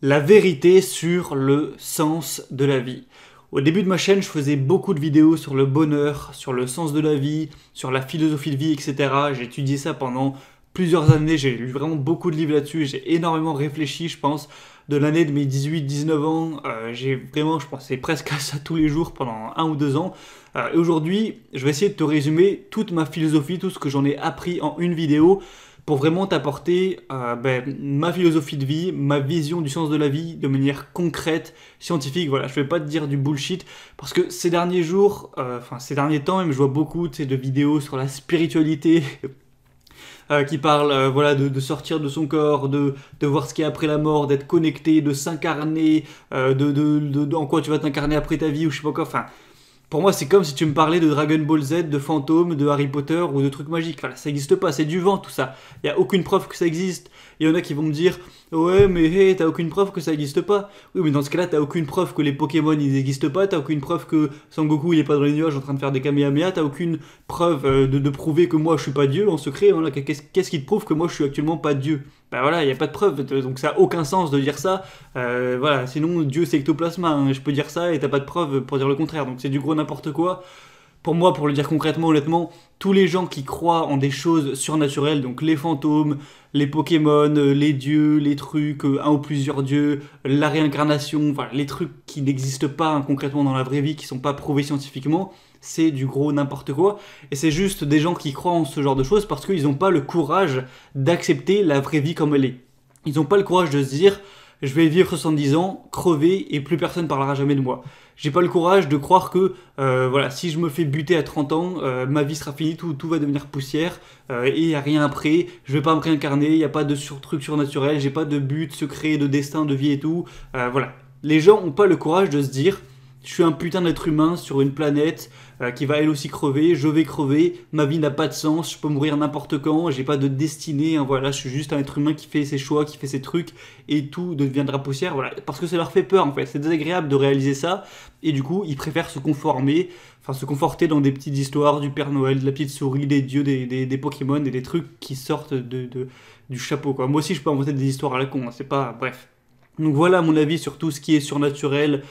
La vérité sur le sens de la vie. Au début de ma chaîne, je faisais beaucoup de vidéos sur le bonheur, sur le sens de la vie, sur la philosophie de vie, etc. J'ai étudié ça pendant plusieurs années, j'ai lu vraiment beaucoup de livres là-dessus, j'ai énormément réfléchi, je pense, de l'année de mes 18-19 ans. J'ai vraiment, je pensais presque à ça tous les jours pendant 1 ou 2 ans. Et aujourd'hui, je vais essayer de te résumer toute ma philosophie, tout ce que j'en ai appris en une vidéo, pour vraiment t'apporter ma philosophie de vie, ma vision du sens de la vie de manière concrète, scientifique. Voilà, je vais pas te dire du bullshit parce que ces derniers jours, ces derniers temps même, je vois beaucoup de vidéos sur la spiritualité qui parlent voilà, sortir de son corps, de voir ce qu'il y a après la mort, d'être connecté, de s'incarner, en quoi tu vas t'incarner après ta vie ou je sais pas quoi. Enfin, pour moi, c'est comme si tu me parlais de Dragon Ball Z, de fantômes, de Harry Potter ou de trucs magiques. Enfin, ça n'existe pas, c'est du vent tout ça. Il n'y a aucune preuve que ça existe. Il y en a qui vont me dire ouais, mais hey, t'as aucune preuve que ça n'existe pas. Oui, mais dans ce cas-là, t'as aucune preuve que les Pokémon ils n'existent pas. T'as aucune preuve que Sangoku il est pas dans les nuages en train de faire des Kamehameha. T'as aucune preuve de prouver que moi je suis pas Dieu en secret. Voilà. Qu'est-ce qui te prouve que moi je suis actuellement pas Dieu? Bah voilà, il n'y a pas de preuve, donc ça n'a aucun sens de dire ça. Voilà, sinon Dieu c'est ectoplasma, hein. Je peux dire ça et t'as pas de preuve pour dire le contraire, donc c'est du gros n'importe quoi. Pour moi, pour le dire concrètement, honnêtement, tous les gens qui croient en des choses surnaturelles, donc les fantômes, les Pokémon, les dieux, les trucs, un ou plusieurs dieux, la réincarnation, voilà, les trucs qui n'existent pas hein, concrètement dans la vraie vie, qui sont pas prouvés scientifiquement, c'est du gros n'importe quoi. Et c'est juste des gens qui croient en ce genre de choses parce qu'ils n'ont pas le courage d'accepter la vraie vie comme elle est. Ils n'ont pas le courage de se dire je vais vivre 70 ans, crever et plus personne parlera jamais de moi. J'ai pas le courage de croire que voilà, si je me fais buter à 30 ans, ma vie sera finie, tout va devenir poussière et il n'y a rien après, je vais pas me réincarner, il n'y a pas de truc surnaturel, j'ai pas de but secret, de destin, de vie et tout. Voilà. Les gens ont pas le courage de se dire je suis un putain d'être humain sur une planète qui va elle aussi crever, je vais crever, ma vie n'a pas de sens, je peux mourir n'importe quand, j'ai pas de destinée, hein, voilà, je suis juste un être humain qui fait ses choix, qui fait ses trucs, et tout deviendra poussière, voilà, parce que ça leur fait peur en fait, c'est désagréable de réaliser ça, et du coup ils préfèrent se conforter dans des petites histoires du Père Noël, de la petite souris, des dieux, des Pokémon, et des trucs qui sortent du chapeau, quoi. Moi aussi je peux inventer des histoires à la con, hein, c'est pas, bref. Donc voilà mon avis sur tout ce qui est surnaturel,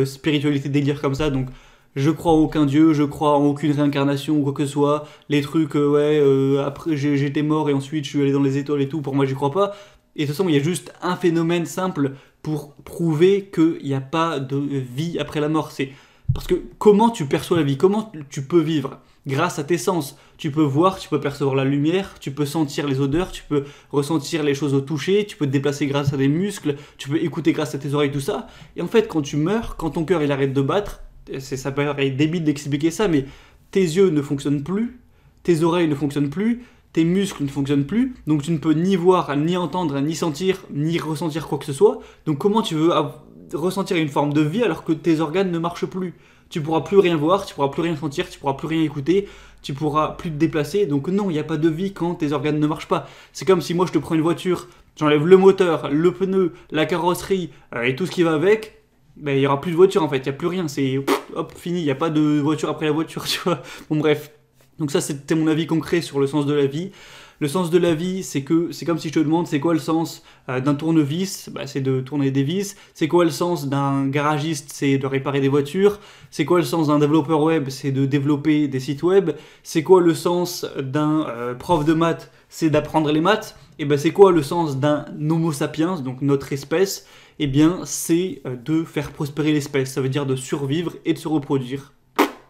spiritualité, délire comme ça. Donc je crois en aucun dieu, je crois en aucune réincarnation ou quoi que ce soit. Les trucs, après j'étais mort et ensuite je suis allé dans les étoiles et tout, pour moi j'y crois pas. Et de toute façon il y a juste un phénomène simple pour prouver qu'il n'y a pas de vie après la mort. C'est parce que comment tu perçois la vie, comment tu peux vivre grâce à tes sens. Tu peux voir, tu peux percevoir la lumière, tu peux sentir les odeurs, tu peux ressentir les choses au toucher, tu peux te déplacer grâce à des muscles, tu peux écouter grâce à tes oreilles, tout ça. Et en fait, quand tu meurs, quand ton cœur il arrête de battre, ça paraît débile d'expliquer ça, mais tes yeux ne fonctionnent plus, tes oreilles ne fonctionnent plus, tes muscles ne fonctionnent plus, donc tu ne peux ni voir, ni entendre, ni sentir, ni ressentir quoi que ce soit. Donc comment tu veux ressentir une forme de vie alors que tes organes ne marchent plus? Tu pourras plus rien voir, tu pourras plus rien sentir, tu pourras plus rien écouter, tu pourras plus te déplacer. Donc non, il n'y a pas de vie quand tes organes ne marchent pas. C'est comme si moi je te prends une voiture, j'enlève le moteur, le pneu, la carrosserie et tout ce qui va avec. Ben, il n'y aura plus de voiture en fait, il n'y a plus rien, c'est hop, fini, il n'y a pas de voiture après la voiture, tu vois. Bon bref, donc ça c'était mon avis concret sur le sens de la vie. Le sens de la vie, c'est que c'est comme si je te demande c'est quoi le sens d'un tournevis, bah, c'est de tourner des vis. C'est quoi le sens d'un garagiste, c'est de réparer des voitures. C'est quoi le sens d'un développeur web, c'est de développer des sites web. C'est quoi le sens d'un prof de maths, c'est d'apprendre les maths. Et ben c'est quoi le sens d'un Homo sapiens, donc notre espèce? Eh bien c'est de faire prospérer l'espèce, ça veut dire de survivre et de se reproduire.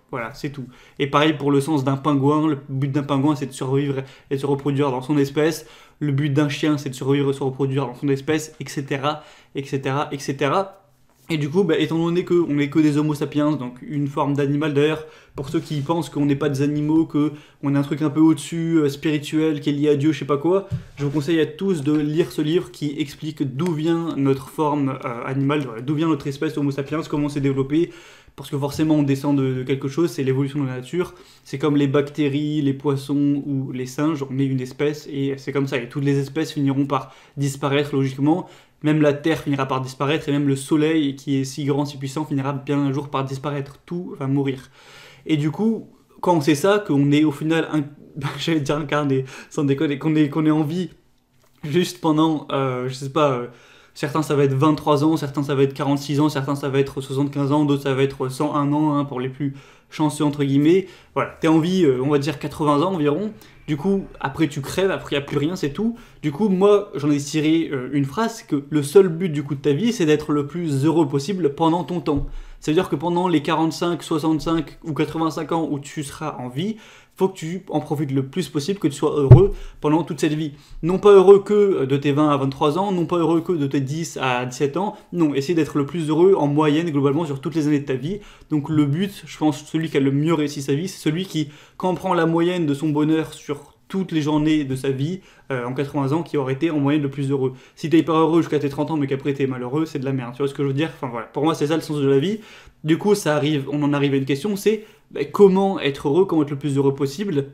Voilà, c'est tout. Et pareil pour le sens d'un pingouin. Le but d'un pingouin, c'est de survivre et de se reproduire dans son espèce. Le but d'un chien, c'est de survivre et de se reproduire dans son espèce, etc., etc., etc. Et du coup, bah, étant donné qu'on n'est que des homo sapiens, donc une forme d'animal d'ailleurs, pour ceux qui pensent qu'on n'est pas des animaux, qu'on est un truc un peu au-dessus, spirituel, qui est lié à Dieu, je sais pas quoi, je vous conseille à tous de lire ce livre qui explique d'où vient notre forme animale, d'où vient notre espèce homo sapiens, comment c'est développé, parce que forcément on descend de quelque chose, c'est l'évolution de la nature, c'est comme les bactéries, les poissons ou les singes, on est une espèce et c'est comme ça, et toutes les espèces finiront par disparaître logiquement, même la Terre finira par disparaître, et même le Soleil, qui est si grand, si puissant, finira bien un jour par disparaître, tout va mourir. Et du coup, quand on sait ça, qu'on est au final, j'allais dire incarné, sans déconner, qu'on est en vie juste pendant, je sais pas, Certains ça va être 23 ans, certains ça va être 46 ans, certains ça va être 75 ans, d'autres ça va être 101 ans hein, pour les plus chanceux entre guillemets. Voilà, t'es en vie, on va dire 80 ans environ. Du coup, après tu crèves, après il n'y a plus rien, c'est tout. Du coup, moi, j'en ai tiré une phrase, c'est que le seul but du coup de ta vie, c'est d'être le plus heureux possible pendant ton temps. Ça veut dire que pendant les 45, 65 ou 85 ans où tu seras en vie, faut que tu en profites le plus possible, que tu sois heureux pendant toute cette vie. Non pas heureux que de tes 20 à 23 ans, non pas heureux que de tes 10 à 17 ans, non, essayer d'être le plus heureux en moyenne globalement sur toutes les années de ta vie. Donc le but, je pense, celui qui a le mieux réussi sa vie, c'est celui qui, quand on prend la moyenne de son bonheur sur toutes les journées de sa vie, en 80 ans, qui aurait été en moyenne le plus heureux. Si t'es hyper heureux jusqu'à tes 30 ans, mais qu'après t'es malheureux, c'est de la merde. Tu vois ce que je veux dire? Enfin voilà, pour moi c'est ça le sens de la vie. Du coup, on en arrive à une question, c'est comment être heureux, comment être le plus heureux possible.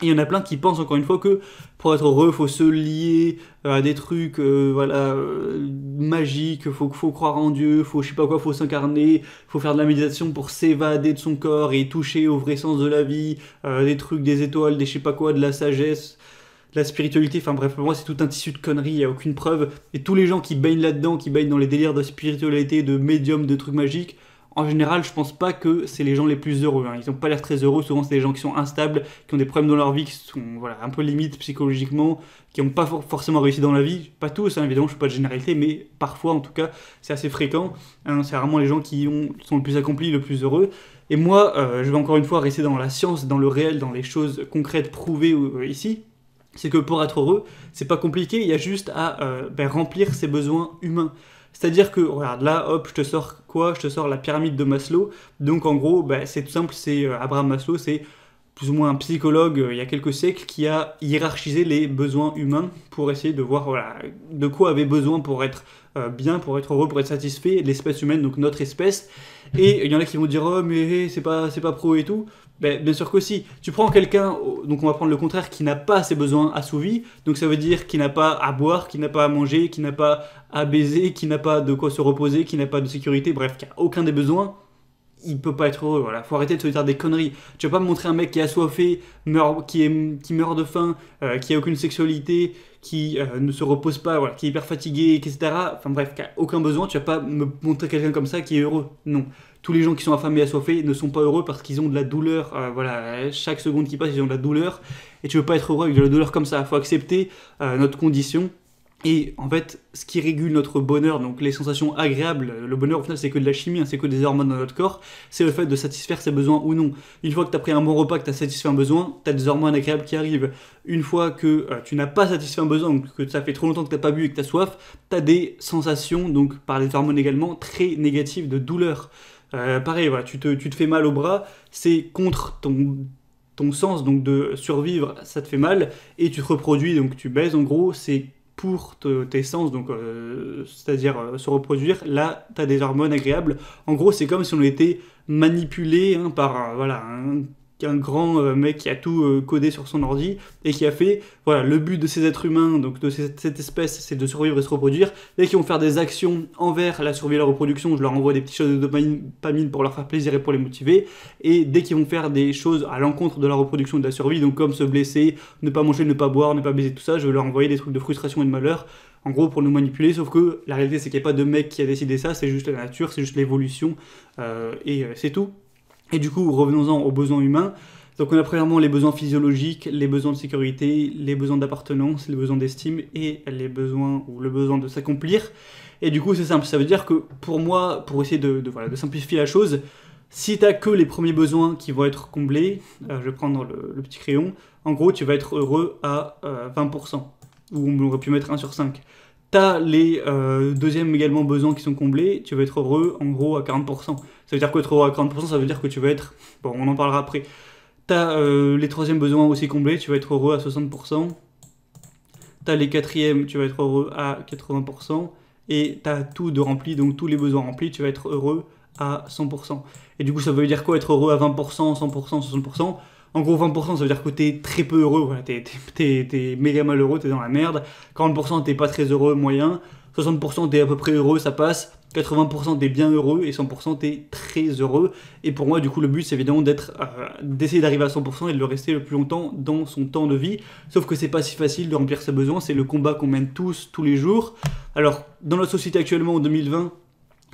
Et il y en a plein qui pensent encore une fois que pour être heureux, il faut se lier à des trucs magiques, faut croire en Dieu, faut je sais pas quoi, faut s'incarner, faut faire de la méditation pour s'évader de son corps et toucher au vrai sens de la vie, des trucs, des étoiles, des je sais pas quoi, de la sagesse, de la spiritualité, enfin bref, pour moi c'est tout un tissu de conneries, il n'y a aucune preuve. Et tous les gens qui baignent là-dedans, qui baignent dans les délires de spiritualité, de médium, de trucs magiques, en général, je pense pas que c'est les gens les plus heureux. Hein. Ils n'ont pas l'air très heureux. Souvent, c'est des gens qui sont instables, qui ont des problèmes dans leur vie, qui sont voilà, un peu limites psychologiquement, qui n'ont pas forcément réussi dans la vie. Pas tous, hein, évidemment, je ne fais pas de généralité, mais parfois, en tout cas, c'est assez fréquent. Hein, c'est vraiment les gens qui sont le plus accomplis, le plus heureux. Et moi, je vais encore une fois rester dans la science, dans le réel, dans les choses concrètes, prouvées ici. C'est que pour être heureux, c'est pas compliqué. Il y a juste à remplir ses besoins humains. C'est-à-dire que, regarde, là, hop, je te sors quoi? Je te sors la pyramide de Maslow. Donc, en gros, c'est tout simple, c'est Abraham Maslow, c'est plus ou moins un psychologue il y a quelques siècles qui a hiérarchisé les besoins humains pour essayer de voir voilà, de quoi avait besoin pour être bien, pour être heureux, pour être satisfait l'espèce humaine, donc notre espèce. Et il y en a qui vont dire oh mais c'est pas pro et tout. Bien sûr qu'aussi. Tu prends quelqu'un, donc on va prendre le contraire, qui n'a pas ses besoins assouvis, donc ça veut dire qu'il n'a pas à boire, qu'il n'a pas à manger, qu'il n'a pas à baiser, qu'il n'a pas de quoi se reposer, qu'il n'a pas de sécurité, bref, qu'il n'a aucun des besoins. Il peut pas être heureux, voilà. Faut arrêter de se dire des conneries. Tu vas pas me montrer un mec qui est assoiffé, qui meurt de faim, qui a aucune sexualité, qui ne se repose pas, voilà, qui est hyper fatigué, etc. Enfin bref, qui a aucun besoin. Tu vas pas me montrer quelqu'un comme ça qui est heureux. Non. Tous les gens qui sont affamés et assoiffés ne sont pas heureux parce qu'ils ont de la douleur. Voilà, chaque seconde qui passe, ils ont de la douleur. Et tu veux pas être heureux avec de la douleur comme ça. Faut accepter notre condition. Et en fait, ce qui régule notre bonheur, donc les sensations agréables, le bonheur au final c'est que de la chimie, hein, c'est que des hormones dans notre corps, c'est le fait de satisfaire ses besoins ou non. Une fois que tu as pris un bon repas, que tu as satisfait un besoin, tu as des hormones agréables qui arrivent. Une fois que tu n'as pas satisfait un besoin, donc que ça fait trop longtemps que tu n'as pas bu et que tu as soif, tu as des sensations, donc par les hormones également, très négatives de douleur. Pareil, voilà, tu te fais mal au bras, c'est contre ton sens donc de survivre, ça te fait mal, et tu te reproduis, donc tu baises en gros, c'est pour tes sens, donc c'est-à-dire se reproduire, là, tu as des hormones agréables. En gros, c'est comme si on était manipulé hein, par voilà, un grand mec qui a tout codé sur son ordi et qui a fait, voilà, le but de ces êtres humains, donc de cette espèce, c'est de survivre et se reproduire. Dès qu'ils vont faire des actions envers la survie et la reproduction, je leur envoie des petites choses de dopamine pour leur faire plaisir et pour les motiver. Et dès qu'ils vont faire des choses à l'encontre de la reproduction et de la survie, donc comme se blesser, ne pas manger, ne pas boire, ne pas baiser, tout ça, je vais leur envoyer des trucs de frustration et de malheur. En gros, pour nous manipuler, sauf que la réalité, c'est qu'il n'y a pas de mec qui a décidé ça, c'est juste la nature, c'est juste l'évolution, et c'est tout. Et du coup, revenons-en aux besoins humains. Donc on a premièrement les besoins physiologiques, les besoins de sécurité, les besoins d'appartenance, les besoins d'estime et les besoins ou le besoin de s'accomplir. Et du coup, c'est simple, ça veut dire que pour moi, pour essayer de simplifier la chose, si tu n'as que les premiers besoins qui vont être comblés, je vais prendre le petit crayon, en gros, tu vas être heureux à 20%, ou on aurait pu mettre 1 sur 5. T'as les deuxièmes également besoins qui sont comblés, tu vas être heureux en gros à 40%. Ça veut dire qu'être heureux à 40%, ça veut dire que tu vas être... Bon, on en parlera après. T'as les troisièmes besoins aussi comblés, tu vas être heureux à 60%. T'as les quatrièmes, tu vas être heureux à 80%. Et t'as tout de rempli, donc tous les besoins remplis, tu vas être heureux à 100%. Et du coup, ça veut dire quoi être heureux à 20%, 100%, 60%? En gros, 20%, ça veut dire que t'es très peu heureux, voilà, t'es méga malheureux, t'es dans la merde. 40%, t'es pas très heureux, moyen. 60% t'es à peu près heureux, ça passe. 80% t'es bien heureux et 100% t'es très heureux. Et pour moi, du coup, le but, c'est évidemment d'essayer d'arriver à 100% et de le rester le plus longtemps dans son temps de vie. Sauf que c'est pas si facile de remplir ses besoins, c'est le combat qu'on mène tous les jours. Alors, dans notre société actuellement, en 2020,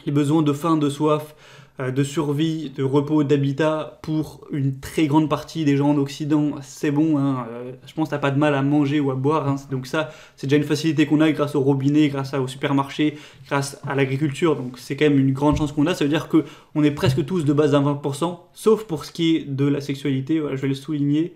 les besoins de faim, de soif, de survie, de repos, d'habitat, pour une très grande partie des gens en Occident, c'est bon, hein, je pense que t'as pas de mal à manger ou à boire, hein, donc ça, c'est déjà une facilité qu'on a grâce au robinet, grâce au supermarché, grâce à l'agriculture, donc c'est quand même une grande chance qu'on a, ça veut dire qu'on est presque tous de base à 20%, sauf pour ce qui est de la sexualité, voilà, je vais le souligner,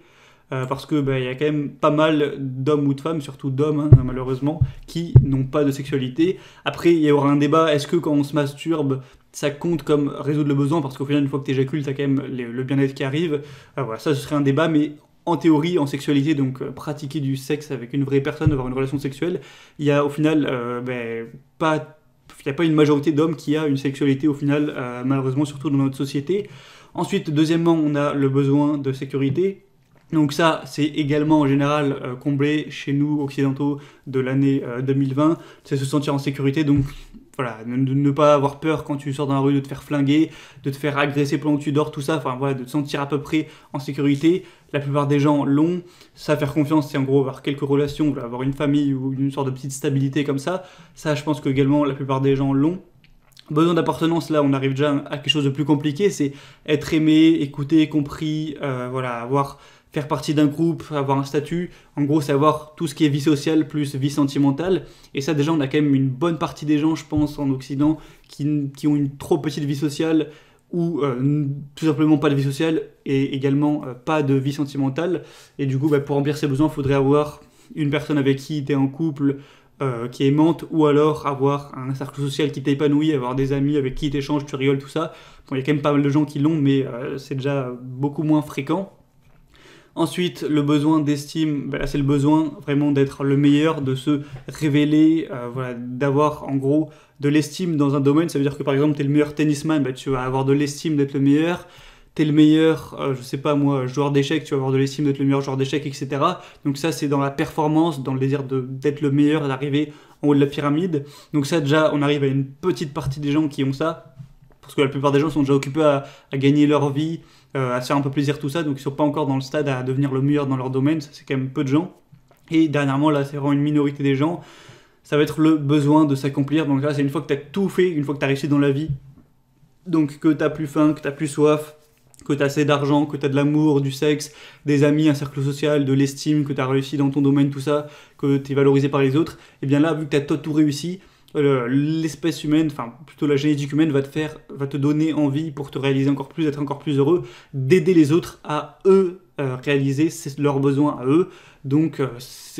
parce que y a quand même pas mal d'hommes ou de femmes, surtout d'hommes hein, malheureusement, qui n'ont pas de sexualité. Après, il y aura un débat, est-ce que quand on se masturbe, ça compte comme résoudre le besoin, parce qu'au final, une fois que tu éjacules, tu as quand même le bien-être qui arrive. Voilà, ça, ce serait un débat, mais en théorie, en sexualité, donc pratiquer du sexe avec une vraie personne, avoir une relation sexuelle, il y a au final pas... Il n'y a pas une majorité d'hommes qui a une sexualité au final, malheureusement, surtout dans notre société. Ensuite, deuxièmement, on a le besoin de sécurité. Donc ça, c'est également en général comblé chez nous, occidentaux, de l'année 2020. C'est se sentir en sécurité, donc voilà, ne pas avoir peur quand tu sors dans la rue de te faire flinguer, de te faire agresser pendant que tu dors, tout ça, enfin voilà, de te sentir à peu près en sécurité. La plupart des gens l'ont. Ça, faire confiance, c'est en gros avoir quelques relations, avoir une famille ou une sorte de petite stabilité comme ça. Ça, je pense que également la plupart des gens l'ont. Besoin d'appartenance, là on arrive déjà à quelque chose de plus compliqué, c'est être aimé, écouté, compris, voilà, faire partie d'un groupe, avoir un statut. En gros, c'est avoir tout ce qui est vie sociale plus vie sentimentale. Et ça, déjà, on a quand même une bonne partie des gens, je pense, en Occident, qui ont une trop petite vie sociale ou tout simplement pas de vie sociale et également pas de vie sentimentale. Et du coup, pour remplir ses besoins, il faudrait avoir une personne avec qui tu es en couple, qui est aimante, ou alors avoir un cercle social qui t'épanouit, avoir des amis avec qui tu échanges, tu rigoles, tout ça. Bon, il y a quand même pas mal de gens qui l'ont, mais c'est déjà beaucoup moins fréquent. Ensuite, le besoin d'estime, là c'est le besoin vraiment d'être le meilleur, de se révéler, voilà, d'avoir en gros de l'estime dans un domaine. Ça veut dire que par exemple, tu es le meilleur tennisman, tu vas avoir de l'estime d'être le meilleur. Tu es le meilleur, je sais pas moi, joueur d'échecs, tu vas avoir de l'estime d'être le meilleur joueur d'échecs, etc. Donc ça, c'est dans la performance, dans le désir d'être le meilleur, d'arriver en haut de la pyramide. Donc ça, déjà, on arrive à une petite partie des gens qui ont ça, parce que la plupart des gens sont déjà occupés à gagner leur vie, à se faire un peu plaisir, tout ça, donc ils sont pas encore dans le stade à devenir le meilleur dans leur domaine, ça c'est quand même peu de gens. Et dernièrement, là, c'est vraiment une minorité des gens, ça va être le besoin de s'accomplir. Donc là, c'est une fois que tu as tout fait, une fois que tu as réussi dans la vie, donc que tu n'as plus faim, que tu n'as plus soif, que tu as assez d'argent, que tu as de l'amour, du sexe, des amis, un cercle social, de l'estime, que tu as réussi dans ton domaine, tout ça, que tu es valorisé par les autres, et bien là, vu que tu as tout réussi, l'espèce humaine, enfin plutôt la génétique humaine va te donner envie pour te réaliser encore plus, être encore plus heureux, d'aider les autres à eux réaliser leurs besoins à eux. Donc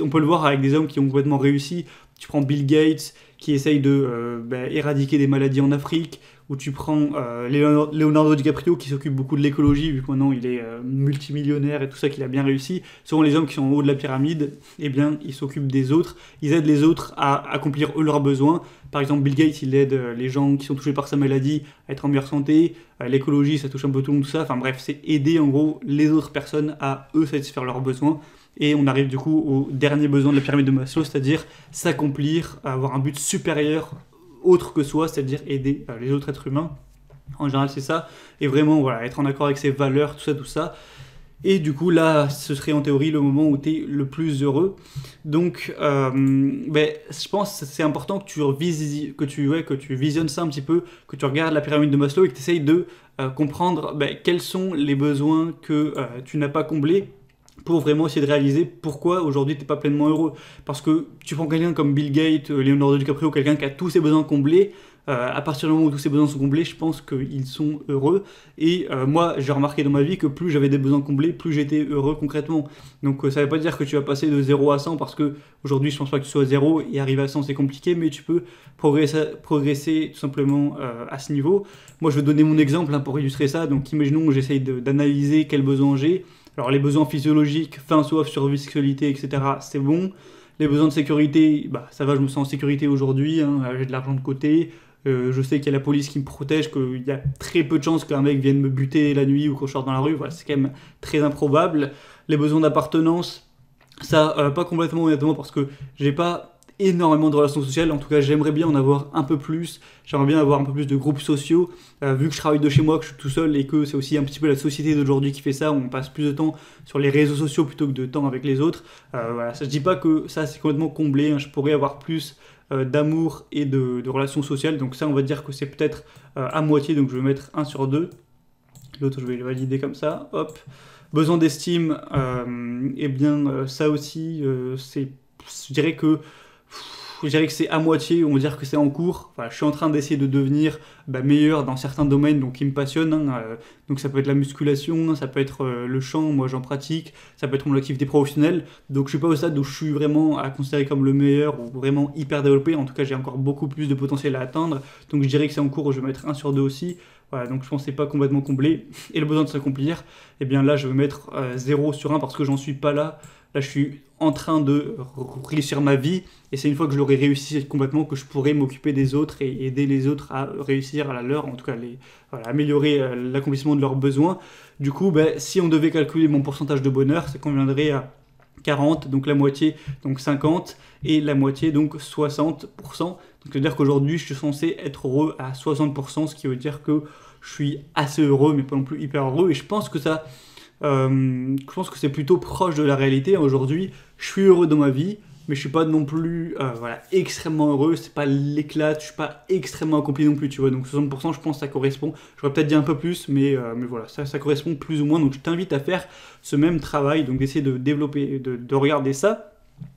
on peut le voir avec des hommes qui ont complètement réussi. Tu prends Bill Gates qui essaye de éradiquer des maladies en Afrique, ou tu prends Leonardo DiCaprio qui s'occupe beaucoup de l'écologie, vu que maintenant il est multimillionnaire et tout ça, qu'il a bien réussi. Souvent les hommes qui sont en haut de la pyramide, eh bien ils s'occupent des autres, ils aident les autres à accomplir eux leurs besoins. Par exemple, Bill Gates, il aide les gens qui sont touchés par sa maladie à être en meilleure santé, l'écologie, ça touche un peu tout le monde, tout ça. Enfin bref, c'est aider en gros les autres personnes à eux satisfaire leurs besoins. Et on arrive du coup au dernier besoin de la pyramide de Maslow, c'est-à-dire s'accomplir, avoir un but supérieur autre que soi, c'est-à-dire aider les autres êtres humains. En général, c'est ça. Et vraiment, voilà, être en accord avec ses valeurs, tout ça, tout ça. Et du coup, là, ce serait en théorie le moment où tu es le plus heureux. Donc, je pense que c'est important que tu visionnes ça un petit peu, que tu regardes la pyramide de Maslow et que tu essayes de comprendre quels sont les besoins que tu n'as pas comblés, pour vraiment essayer de réaliser pourquoi aujourd'hui tu n'es pas pleinement heureux. Parce que tu prends quelqu'un comme Bill Gates, Leonardo DiCaprio, quelqu'un qui a tous ses besoins comblés, à partir du moment où tous ses besoins sont comblés, je pense qu'ils sont heureux. Et moi, j'ai remarqué dans ma vie que plus j'avais des besoins comblés, plus j'étais heureux concrètement. Donc ça ne veut pas dire que tu vas passer de 0 à 100, parce que aujourd'hui je pense pas que tu sois à 0, et arriver à 100 c'est compliqué, mais tu peux progresser tout simplement à ce niveau. Moi je vais donner mon exemple pour illustrer ça. Donc imaginons que j'essaye d'analyser quels besoins j'ai. Alors les besoins physiologiques, faim, soif, survie, sexualité, etc., c'est bon. Les besoins de sécurité, ça va, je me sens en sécurité aujourd'hui, hein, j'ai de l'argent de côté, je sais qu'il y a la police qui me protège, qu'il y a très peu de chances qu'un mec vienne me buter la nuit ou quand je sors dans la rue, voilà, c'est quand même très improbable. Les besoins d'appartenance, ça, pas complètement honnêtement, parce que j'ai pas énormément de relations sociales. En tout cas, j'aimerais bien en avoir un peu plus. J'aimerais bien avoir un peu plus de groupes sociaux. Vu que je travaille de chez moi, que je suis tout seul et que c'est aussi un petit peu la société d'aujourd'hui qui fait ça, on passe plus de temps sur les réseaux sociaux plutôt que de temps avec les autres. Voilà, ça, je dis pas que ça c'est complètement comblé, hein. Je pourrais avoir plus d'amour et de relations sociales. Donc ça, on va dire que c'est peut-être à moitié. Donc je vais mettre 1 sur 2. L'autre, je vais le valider comme ça. Hop. Besoin d'estime, eh bien ça aussi, je dirais que c'est à moitié, on va dire que c'est en cours. Enfin, je suis en train d'essayer de devenir meilleur dans certains domaines donc, qui me passionnent. Hein. Donc ça peut être la musculation, ça peut être le chant, moi j'en pratique, ça peut être mon activité professionnelle. Donc je suis pas au stade où je suis vraiment à considérer comme le meilleur ou vraiment hyper développé. En tout cas, j'ai encore beaucoup plus de potentiel à atteindre. Donc je dirais que c'est en cours, je vais mettre 1 sur 2 aussi. Voilà, donc je pense que c'est pas complètement comblé. Et le besoin de s'accomplir, eh bien là je vais mettre 0 sur 1 parce que j'en suis pas là. Là je suis en train de réussir ma vie et c'est une fois que je l'aurai réussi complètement que je pourrai m'occuper des autres et aider les autres à réussir à la leur, en tout cas améliorer l'accomplissement de leurs besoins. Du coup, si on devait calculer mon pourcentage de bonheur, c'est qu'on viendrait à 40, donc la moitié, donc 50, et la moitié, donc 60%. Donc, ça veut dire qu'aujourd'hui, je suis censé être heureux à 60%, ce qui veut dire que je suis assez heureux, mais pas non plus hyper heureux. Et je pense que c'est plutôt proche de la réalité. Aujourd'hui, je suis heureux dans ma vie, mais je suis pas non plus extrêmement heureux. C'est pas l'éclat, je suis pas extrêmement accompli non plus, tu vois. Donc 60%, je pense que ça correspond. J'aurais peut-être dit un peu plus, mais voilà, ça correspond plus ou moins. Donc je t'invite à faire ce même travail, donc d'essayer de développer, de regarder ça.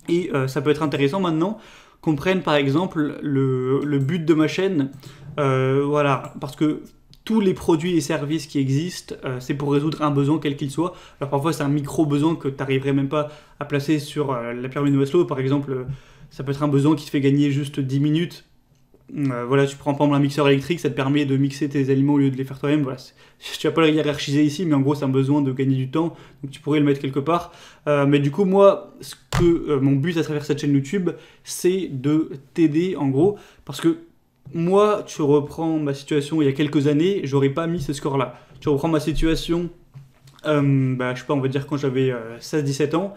Et ça peut être intéressant maintenant qu'on prenne par exemple le but de ma chaîne, voilà, parce que tous les produits et services qui existent, c'est pour résoudre un besoin quel qu'il soit. Alors parfois c'est un micro-besoin que tu n'arriverais même pas à placer sur la pyramide de Maslow. Par exemple, ça peut être un besoin qui te fait gagner juste 10 minutes. Voilà, tu prends par exemple un mixeur électrique, ça te permet de mixer tes aliments au lieu de les faire toi-même. Voilà, tu vas pas le hiérarchiser ici, mais en gros c'est un besoin de gagner du temps, donc tu pourrais le mettre quelque part. Mais du coup moi, mon but à travers cette chaîne YouTube, c'est de t'aider en gros, parce que moi, tu reprends ma situation il y a quelques années, j'aurais pas mis ce score-là. Tu reprends ma situation, je sais pas, on va dire quand j'avais 16-17 ans.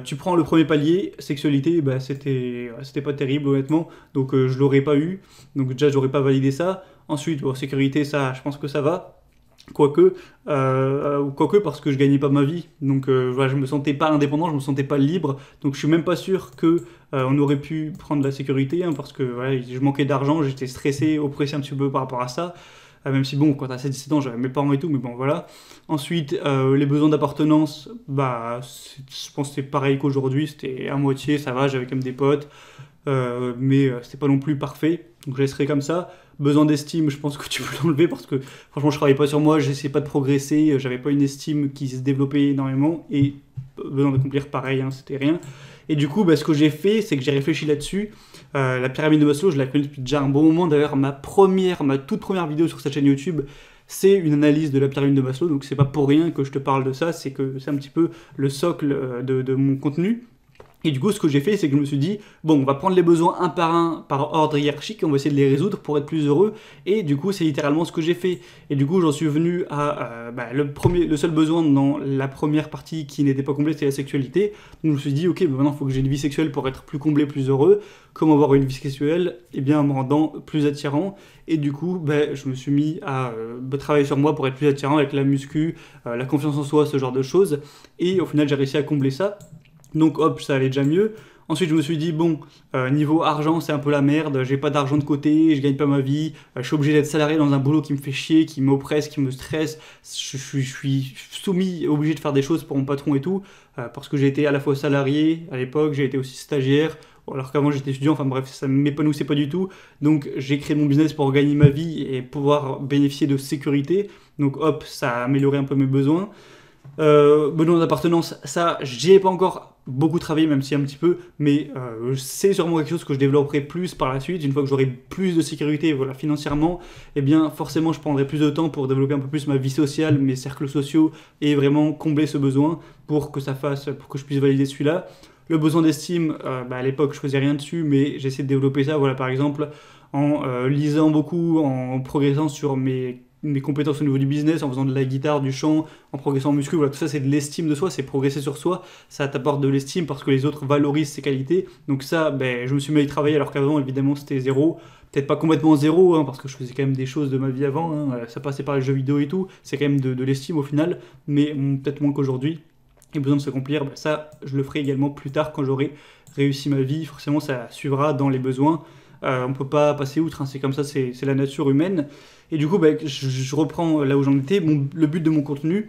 Tu prends le premier palier, sexualité, c'était pas terrible honnêtement, donc je l'aurais pas eu, donc déjà j'aurais pas validé ça. Ensuite, sécurité, ça, je pense que ça va. Quoique parce que je gagnais pas ma vie, donc voilà, je me sentais pas indépendant, je me sentais pas libre, donc je suis même pas sûr que on aurait pu prendre la sécurité, hein, parce que voilà, je manquais d'argent, j'étais stressé, oppressé un petit peu par rapport à ça, même si bon, quand t'as 17 ans, j'avais mes parents et tout, mais bon voilà. Ensuite, les besoins d'appartenance, je pense que c'est pareil qu'aujourd'hui, c'était à moitié, ça va, j'avais quand même des potes, mais c'était pas non plus parfait, donc je laisserai comme ça. Besoin d'estime, je pense que tu peux l'enlever parce que franchement je travaillais pas sur moi, j'essayais pas de progresser, j'avais pas une estime qui se développait énormément et besoin d'accomplir pareil, hein, c'était rien. Et du coup ce que j'ai fait, c'est que j'ai réfléchi là-dessus. La pyramide de Maslow, je la connais depuis déjà un bon moment. D'ailleurs ma toute première vidéo sur cette chaîne YouTube, c'est une analyse de la pyramide de Maslow, donc c'est pas pour rien que je te parle de ça, c'est que c'est un petit peu le socle de mon contenu. Et du coup, ce que j'ai fait, c'est que je me suis dit, bon, on va prendre les besoins un par ordre hiérarchique et on va essayer de les résoudre pour être plus heureux. Et du coup, c'est littéralement ce que j'ai fait. Et du coup, j'en suis venu à le seul besoin dans la première partie qui n'était pas comblée, c'était la sexualité. Donc je me suis dit, ok, maintenant il faut que j'ai une vie sexuelle pour être plus comblé, plus heureux. Comment avoir une vie sexuelle? Eh bien, en me rendant plus attirant. Et du coup, je me suis mis à travailler sur moi pour être plus attirant avec la muscu, la confiance en soi, ce genre de choses. Et au final, j'ai réussi à combler ça. Donc hop, ça allait déjà mieux. Ensuite, je me suis dit, bon, niveau argent, c'est un peu la merde, j'ai pas d'argent de côté, je gagne pas ma vie, je suis obligé d'être salarié dans un boulot qui me fait chier, qui m'oppresse, qui me stresse, je suis soumis, obligé de faire des choses pour mon patron et tout, parce que j'ai été à la fois salarié à l'époque, j'ai été aussi stagiaire, alors qu'avant j'étais étudiant, enfin bref, ça ne m'épanouissait pas du tout. Donc j'ai créé mon business pour gagner ma vie et pouvoir bénéficier de sécurité. Donc hop, ça a amélioré un peu mes besoins. Besoin d'appartenance, ça j'y ai pas encore beaucoup travaillé, même si un petit peu, mais c'est sûrement quelque chose que je développerai plus par la suite. Une fois que j'aurai plus de sécurité, voilà, financièrement, eh bien forcément je prendrai plus de temps pour développer un peu plus ma vie sociale, mes cercles sociaux, et vraiment combler ce besoin pour que je puisse valider celui-là. Le besoin d'estime, à l'époque je faisais rien dessus, mais j'essaie de développer ça, voilà, par exemple en lisant beaucoup, en progressant sur mes mes compétences au niveau du business, en faisant de la guitare, du chant, en progressant en muscu, voilà, tout ça c'est de l'estime de soi, c'est progresser sur soi, ça t'apporte de l'estime parce que les autres valorisent ses qualités, donc ça, ben, je me suis mis à y travailler alors qu'avant évidemment c'était zéro, peut-être pas complètement zéro, hein, parce que je faisais quand même des choses de ma vie avant, hein, ça passait par les jeux vidéo et tout, c'est quand même de l'estime au final, mais peut-être moins qu'aujourd'hui, et besoin de s'accomplir, ben, ça je le ferai également plus tard quand j'aurai réussi ma vie, forcément ça suivra dans les besoins. On peut pas passer outre, hein, c'est comme ça, c'est la nature humaine. Et du coup, bah, je reprends là où j'en étais. Le but de mon contenu,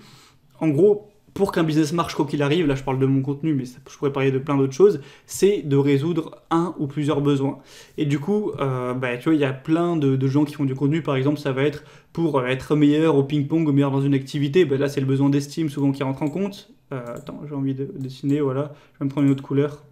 en gros, pour qu'un business marche quoi qu'il arrive, là je parle de mon contenu, mais je pourrais parler de plein d'autres choses, c'est de résoudre un ou plusieurs besoins. Et du coup, bah, tu vois, il y a plein de gens qui font du contenu, par exemple, ça va être pour être meilleur au ping-pong, ou meilleur dans une activité, bah, là c'est le besoin d'estime souvent qui rentre en compte. Attends, j'ai envie de dessiner, voilà, je vais me prendre une autre couleur.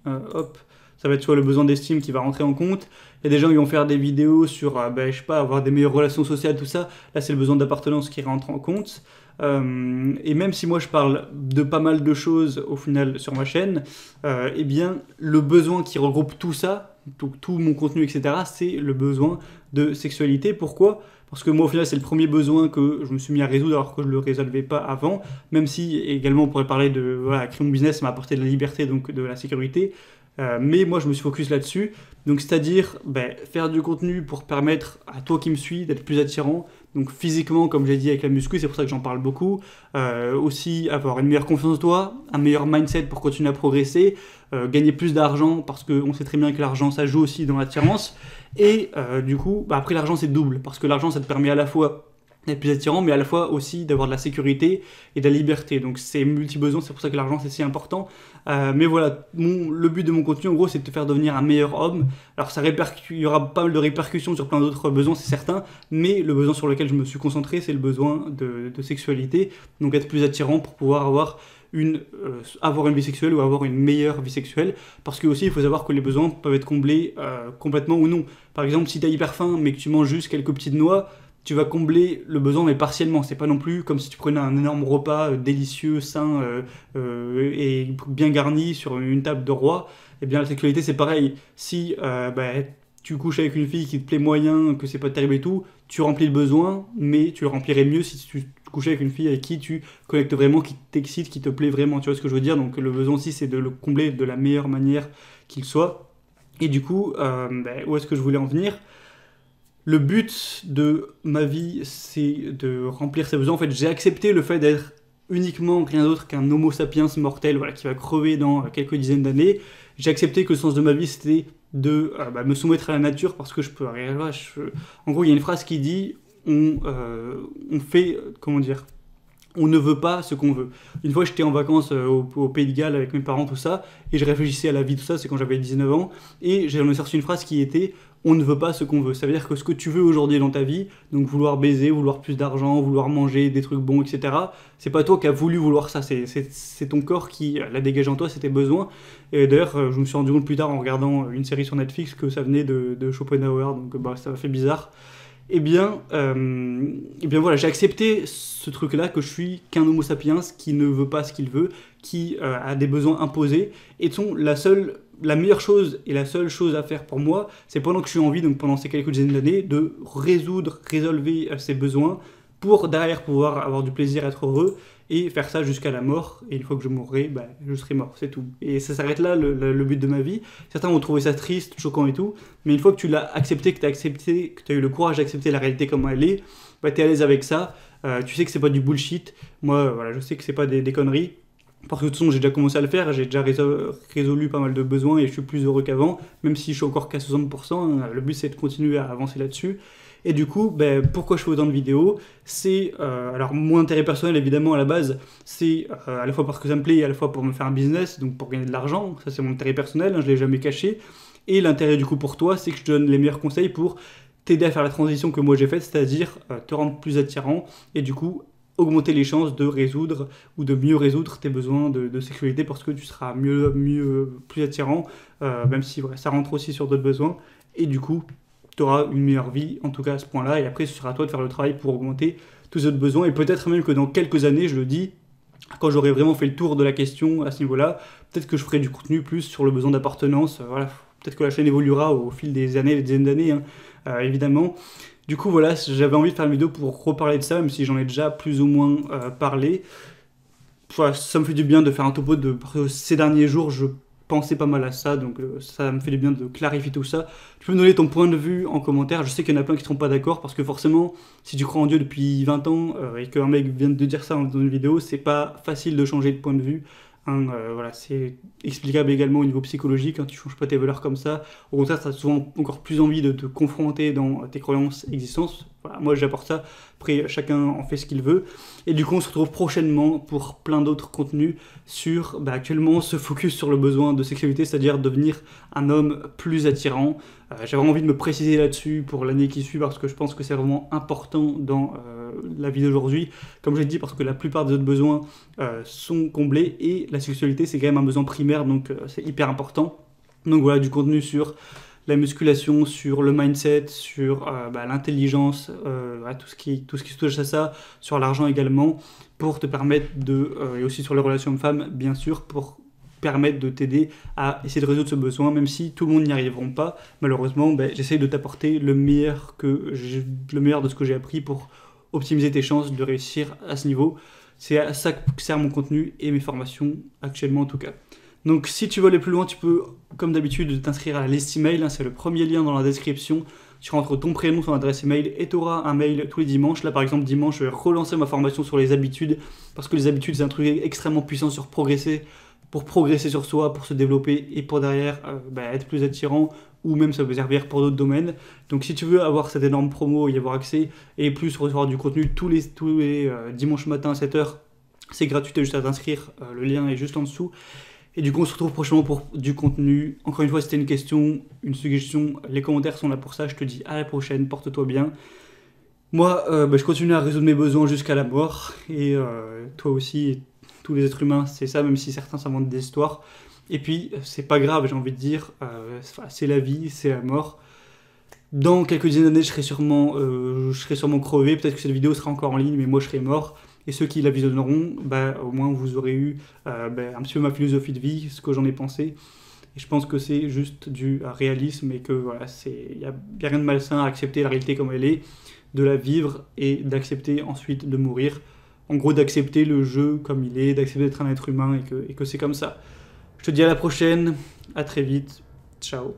Hop. Ça va être soit le besoin d'estime qui va rentrer en compte. Il y a des gens qui vont faire des vidéos sur, ben, je sais pas, avoir des meilleures relations sociales, tout ça. Là, c'est le besoin d'appartenance qui rentre en compte. Et même si moi je parle de pas mal de choses au final sur ma chaîne, eh bien, le besoin qui regroupe tout ça, tout mon contenu, etc., c'est le besoin de sexualité. Pourquoi ? Parce que moi, au final, c'est le premier besoin que je me suis mis à résoudre alors que je ne le résolvais pas avant. Même si, également, on pourrait parler de, voilà, créer mon business, ça m'a apporté de la liberté, donc de la sécurité. Mais moi, je me suis focus là-dessus. Donc, c'est-à-dire ben, faire du contenu pour permettre à toi qui me suis d'être plus attirant. Donc, physiquement, comme j'ai dit avec la muscu, c'est pour ça que j'en parle beaucoup. Aussi, avoir une meilleure confiance en toi, un meilleur mindset pour continuer à progresser, gagner plus d'argent parce qu'on sait très bien que l'argent, ça joue aussi dans l'attirance. Et du coup, bah, après, l'argent, c'est double parce que l'argent, ça te permet à la fois d'être plus attirant, mais à la fois aussi d'avoir de la sécurité et de la liberté. Donc c'est multi-besoin, c'est pour ça que l'argent c'est si important. Mais voilà, le but de mon contenu en gros c'est de te faire devenir un meilleur homme. Alors il y aura pas mal de répercussions sur plein d'autres besoins, c'est certain, mais le besoin sur lequel je me suis concentré c'est le besoin de sexualité, donc être plus attirant pour pouvoir avoir une vie sexuelle ou avoir une meilleure vie sexuelle, parce que aussi il faut savoir que les besoins peuvent être comblés complètement ou non. Par exemple, si tu as hyper faim mais que tu manges juste quelques petites noix, tu vas combler le besoin mais partiellement, c'est pas non plus comme si tu prenais un énorme repas délicieux, sain et bien garni sur une table de roi. Et bien la sexualité c'est pareil, si bah, tu couches avec une fille qui te plaît moyen, que c'est pas terrible et tout, tu remplis le besoin, mais tu le remplirais mieux si tu couchais avec une fille avec qui tu connectes vraiment, qui t'excite, qui te plaît vraiment, tu vois ce que je veux dire. Donc le besoin aussi c'est de le combler de la meilleure manière qu'il soit. Et du coup, bah, où est-ce que je voulais en venir ? Le but de ma vie, c'est de remplir ses besoins. En fait, j'ai accepté le fait d'être uniquement rien d'autre qu'un homo sapiens mortel, voilà, qui va crever dans quelques dizaines d'années. J'ai accepté que le sens de ma vie, c'était de me soumettre à la nature parce que je peux rien. En gros, il y a une phrase qui dit on fait, comment dire, on ne veut pas ce qu'on veut. Une fois, j'étais en vacances au Pays de Galles avec mes parents, tout ça, et je réfléchissais à la vie, tout ça, c'est quand j'avais 19 ans, et j'en ai sorti une phrase qui était « on ne veut pas ce qu'on veut ». Ça veut dire que ce que tu veux aujourd'hui dans ta vie, donc vouloir baiser, vouloir plus d'argent, vouloir manger des trucs bons, etc., c'est pas toi qui as voulu vouloir ça, c'est ton corps qui l'a dégagé en toi, c'est tes besoins. Et d'ailleurs, je me suis rendu compte plus tard en regardant une série sur Netflix que ça venait de Schopenhauer, donc bah, ça m'a fait bizarre. Eh bien voilà, j'ai accepté ce truc-là, que je suis qu'un homo sapiens qui ne veut pas ce qu'il veut, qui a des besoins imposés. Et la meilleure chose et la seule chose à faire pour moi, c'est pendant que je suis en vie, donc pendant ces quelques dizaines d'années, de résoudre ces besoins pour derrière pouvoir avoir du plaisir, être heureux et faire ça jusqu'à la mort. Et une fois que je mourrai, bah, je serai mort, c'est tout. Et ça s'arrête là, le but de ma vie. Certains vont trouver ça triste, choquant et tout, mais une fois que tu l'as accepté, que tu as eu le courage d'accepter la réalité comme elle est, bah, tu es à l'aise avec ça. Tu sais que c'est pas du bullshit. Moi, voilà, je sais que c'est pas des conneries. Parce que de toute façon, j'ai déjà commencé à le faire, j'ai déjà résolu pas mal de besoins et je suis plus heureux qu'avant, même si je suis encore qu'à 60%. Le but, c'est de continuer à avancer là-dessus. Et du coup, ben, pourquoi je fais autant de vidéos ? C'est, alors mon intérêt personnel évidemment à la base, c'est à la fois parce que ça me plaît et à la fois pour me faire un business, donc pour gagner de l'argent, ça c'est mon intérêt personnel, hein, je ne l'ai jamais caché. Et l'intérêt du coup pour toi, c'est que je te donne les meilleurs conseils pour t'aider à faire la transition que moi j'ai faite, c'est-à-dire te rendre plus attirant et du coup augmenter les chances de résoudre ou de mieux résoudre tes besoins de sexualité parce que tu seras plus attirant, même si ouais, ça rentre aussi sur d'autres besoins. Et du coup, tu auras une meilleure vie, en tout cas à ce point-là, et après ce sera à toi de faire le travail pour augmenter tous ces autres besoins, et peut-être même que dans quelques années, je le dis, quand j'aurai vraiment fait le tour de la question à ce niveau-là, peut-être que je ferai du contenu plus sur le besoin d'appartenance, voilà, peut-être que la chaîne évoluera au fil des années, des dizaines d'années, hein, évidemment. Du coup voilà, j'avais envie de faire une vidéo pour reparler de ça, même si j'en ai déjà plus ou moins parlé. Voilà, ça me fait du bien de faire un topo parce que ces derniers jours, je pensais pas mal à ça, donc ça me fait du bien de clarifier tout ça. Tu peux me donner ton point de vue en commentaire, je sais qu'il y en a plein qui ne seront pas d'accord, parce que forcément, si tu crois en Dieu depuis 20 ans et qu'un mec vient de dire ça dans une vidéo, c'est pas facile de changer de point de vue. Hein, voilà, c'est explicable également au niveau psychologique, hein, tu changes pas tes valeurs comme ça. Au contraire, tu as souvent encore plus envie de te confronter dans tes croyances existences. Voilà, moi j'apporte ça, après chacun en fait ce qu'il veut. Et du coup on se retrouve prochainement pour plein d'autres contenus sur actuellement ce focus sur le besoin de sexualité, c'est-à-dire devenir un homme plus attirant. J'ai vraiment envie de me préciser là-dessus pour l'année qui suit parce que je pense que c'est vraiment important dans la vie d'aujourd'hui. Comme je l'ai dit, parce que la plupart des autres besoins sont comblés et la sexualité c'est quand même un besoin primaire, donc c'est hyper important. Donc voilà, du contenu sur la musculation, sur le mindset, sur l'intelligence, tout ce qui se touche à ça, sur l'argent également, pour te permettre et aussi sur les relations hommes-femmes, bien sûr, pour permettre de t'aider à essayer de résoudre ce besoin, même si tout le monde n'y arriveront pas. Malheureusement, j'essaye de t'apporter le meilleur de ce que j'ai appris pour optimiser tes chances de réussir à ce niveau. C'est à ça que sert mon contenu et mes formations, actuellement en tout cas. Donc si tu veux aller plus loin, tu peux, comme d'habitude, t'inscrire à la liste email, hein, c'est le premier lien dans la description. Tu rentres ton prénom, ton adresse email et tu auras un mail tous les dimanches. Là par exemple dimanche, je vais relancer ma formation sur les habitudes, parce que les habitudes c'est un truc extrêmement puissant pour progresser sur soi, pour se développer et pour derrière être plus attirant, ou même ça peut servir pour d'autres domaines. Donc si tu veux avoir cette énorme promo, y avoir accès, et plus recevoir du contenu tous les dimanches matin à 7h, c'est gratuit, tu as juste à t'inscrire, le lien est juste en dessous. Et du coup, on se retrouve prochainement pour du contenu. Encore une fois, si tu as une question, une suggestion, les commentaires sont là pour ça. Je te dis à la prochaine, porte-toi bien. Moi, je continue à résoudre mes besoins jusqu'à la mort. Et toi aussi, et tous les êtres humains, c'est ça, même si certains s'inventent des histoires. Et puis, c'est pas grave, j'ai envie de dire. C'est la vie, c'est la mort. Dans quelques dizaines d'années, je serai sûrement crevé. Peut-être que cette vidéo sera encore en ligne, mais moi, je serai mort. Et ceux qui la visionneront, au moins vous aurez eu un petit peu ma philosophie de vie, ce que j'en ai pensé. Et je pense que c'est juste du réalisme et que voilà, il n'y a rien de malsain à accepter la réalité comme elle est, de la vivre et d'accepter ensuite de mourir. En gros, d'accepter le jeu comme il est, d'accepter d'être un être humain et que c'est comme ça. Je te dis à la prochaine, à très vite, ciao.